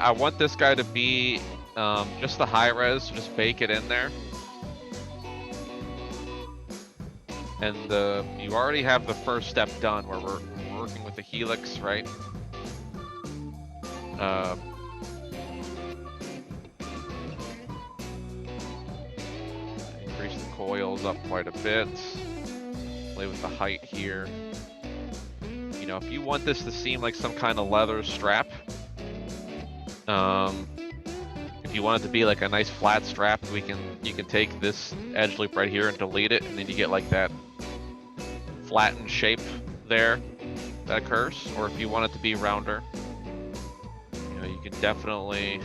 I want this guy to be just the high res, just bake it in there. And you already have the first step done where we're working with the helix, right? Increase the coils up quite a bit. Play with the height here. You know, if you want this to seem like some kind of leather strap, if you want it to be like a nice flat strap, you can take this edge loop right here and delete it, and then you get like that flattened shape there that occurs. Or if you want it to be rounder, you know, you can definitely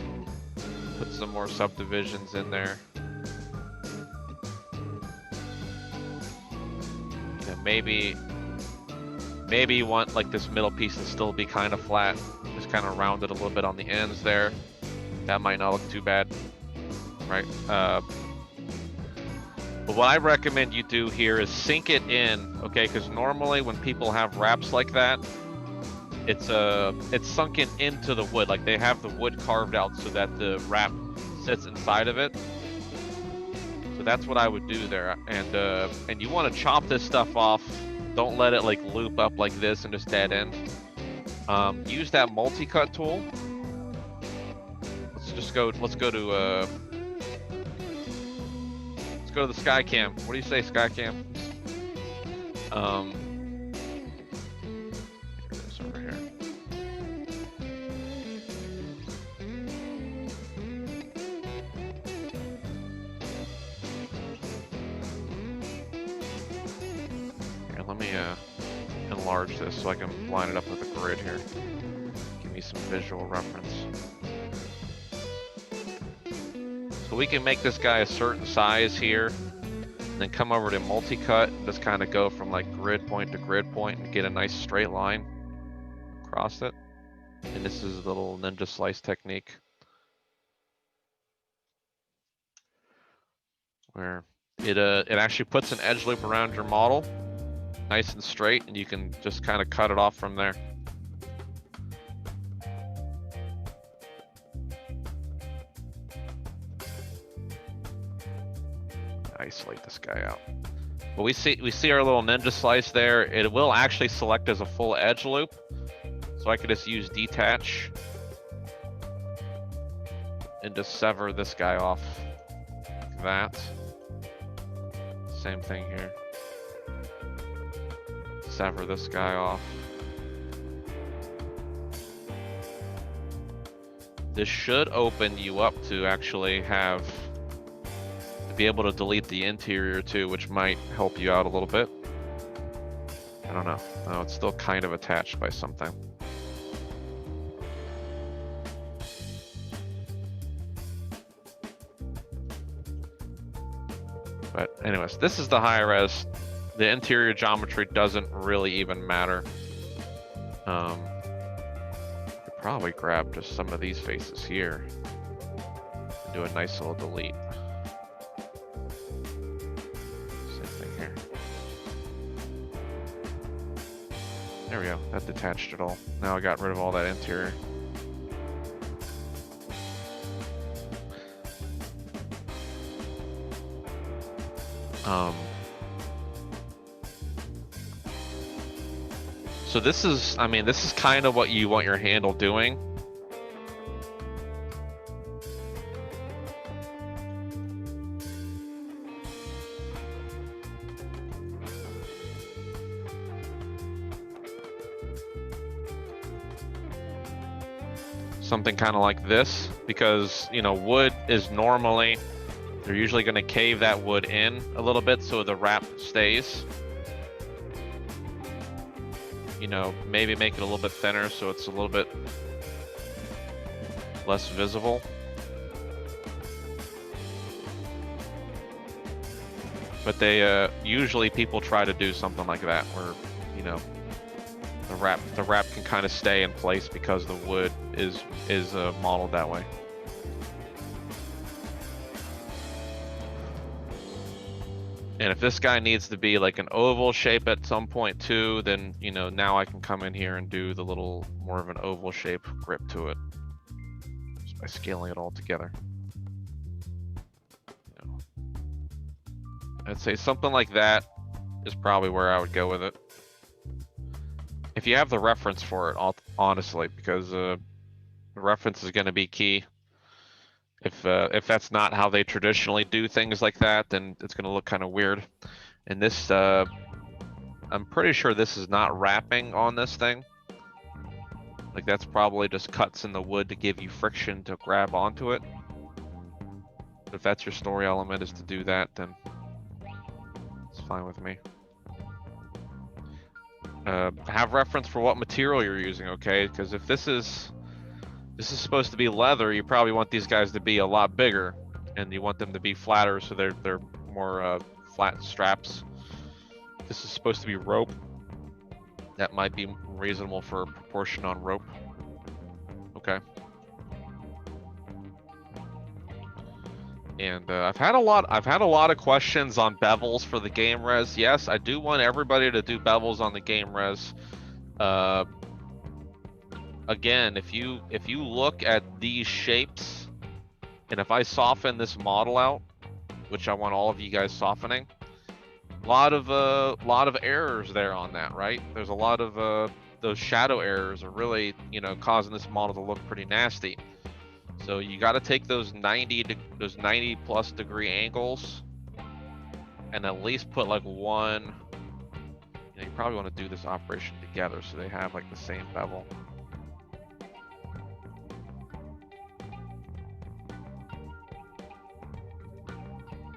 put some more subdivisions in there. You know, maybe you want like this middle piece to still be kind of flat, just kind of rounded a little bit on the ends there. That might not look too bad, right? But what I recommend you do here is sink it in, okay? Because normally when people have wraps like that, it's sunken into the wood. Like they have the wood carved out so that the wrap sits inside of it. So that's what I would do there. And you want to chop this stuff off. Don't let it like loop up like this and just dead end. Use that multi-cut tool. Let's go to the Skycam. What do you say, Skycam? Here it is over here. Here, let me enlarge this so I can line it up with a grid here. Give me some visual reference. So we can make this guy a certain size here, and then come over to multi-cut, and just kind of go from like grid point to grid point and get a nice straight line across it. And this is the little ninja slice technique, where it actually puts an edge loop around your model, nice and straight, and you can just kind of cut it off from there. Isolate this guy out. But we see our little ninja slice there. It will actually select as a full edge loop, so I could just use detach and just sever this guy off like that. Same thing here. Sever this guy off. This should open you up to actually be able to delete the interior too, which might help you out a little bit. I don't know. No, it's still kind of attached by something. But anyways, this is the high res. The interior geometry doesn't really even matter. I could probably grab just some of these faces here and do a nice little delete. There we go, that detached it all. Now I got rid of all that interior. So this is, I mean, this is kind of what you want your handle doing. Something kind of like this, because, you know, wood is normally, they're usually going to cave that wood in a little bit so the wrap stays. You know, maybe make it a little bit thinner so it's a little bit less visible. But they usually people try to do something like that where, you know, the wrap can kind of stay in place because the wood is modeled that way. And if this guy needs to be like an oval shape at some point too, then, you know, now I can come in here and do the little more of an oval shape grip to it. by scaling it all together. You know, I'd say something like that is probably where I would go with it. If you have the reference for it, honestly, because the reference is going to be key. If that's not how they traditionally do things like that, then it's going to look kind of weird. And this, I'm pretty sure this is not wrapping on this thing. Like that's probably just cuts in the wood to give you friction to grab onto it. If that's your story element is to do that, then it's fine with me. Have reference for what material you're using, okay? Because if this is supposed to be leather, you probably want these guys to be a lot bigger, and you want them to be flatter so they're more flat straps. If this is supposed to be rope, that might be reasonable for a proportion on rope. Okay. And I've had a lot of questions on bevels for the game res. Yes, I do want everybody to do bevels on the game res. Again, if you look at these shapes, and if I soften this model out, which I want all of you guys softening, a lot of errors there on that, right? There's a lot of those shadow errors are really, you know, causing this model to look pretty nasty. So you got to take those 90 plus degree angles, and at least put like one. You know, you probably want to do this operation together so they have like the same bevel.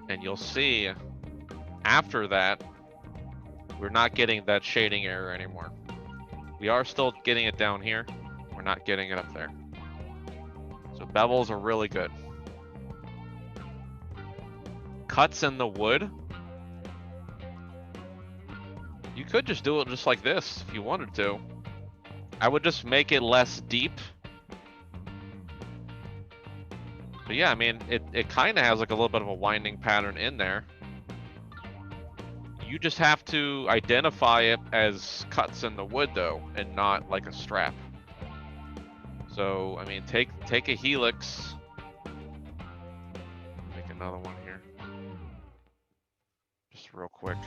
And you'll see after that, we're not getting that shading error anymore. We are still getting it down here. We're not getting it up there. So bevels are really good. Cuts in the wood. You could just do it just like this if you wanted to. I would just make it less deep. But yeah, I mean, it kind of has like a little bit of a winding pattern in there. You just have to identify it as cuts in the wood though, and not like a strap. So, I mean, take a helix. Make another one here. Just real quick.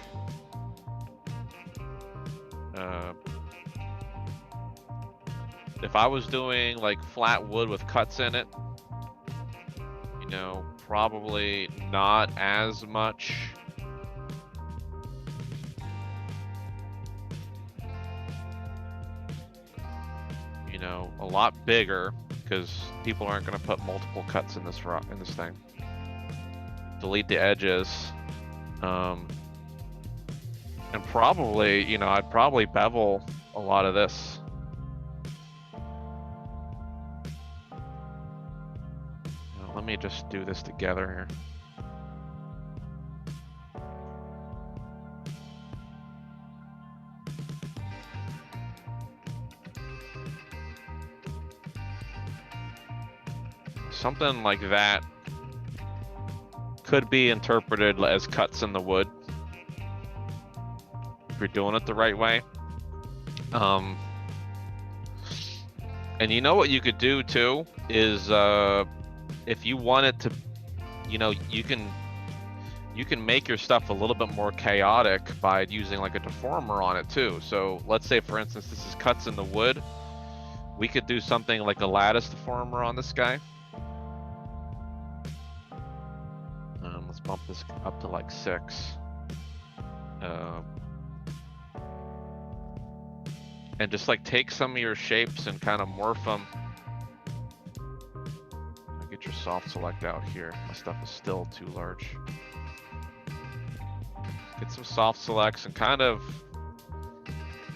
If I was doing like flat wood with cuts in it, you know, probably not as much. You know, a lot bigger, because people aren't going to put multiple cuts in this thing. Delete the edges, and probably, you know, I'd probably bevel a lot of this. Now, let me just do this together here. Something like that could be interpreted as cuts in the wood if you're doing it the right way. And you know what you could do too is if you want it to, you know, you can make your stuff a little bit more chaotic by using like a deformer on it too. So let's say, for instance, this is cuts in the wood. We could do something like a lattice deformer on this guy. Let's bump this up to like 6. And just like take some of your shapes and kind of morph them. Get your soft select out here. My stuff is still too large. Get some soft selects and kind of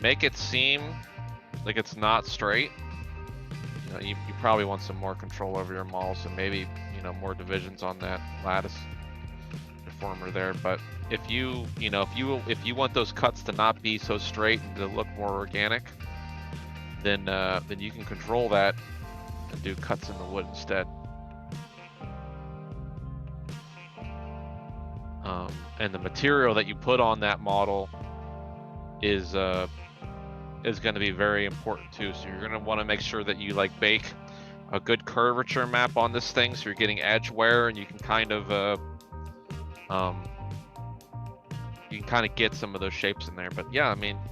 make it seem like it's not straight. You know, you probably want some more control over your models, and maybe, you know, more divisions on that lattice deformer there. But if you want those cuts to not be so straight and to look more organic, then you can control that and do cuts in the wood instead. And the material that you put on that model is going to be very important too. So you're going to want to make sure that you like bake a good curvature map on this thing, so you're getting edge wear, and you can kind of get some of those shapes in there. But yeah, I mean, you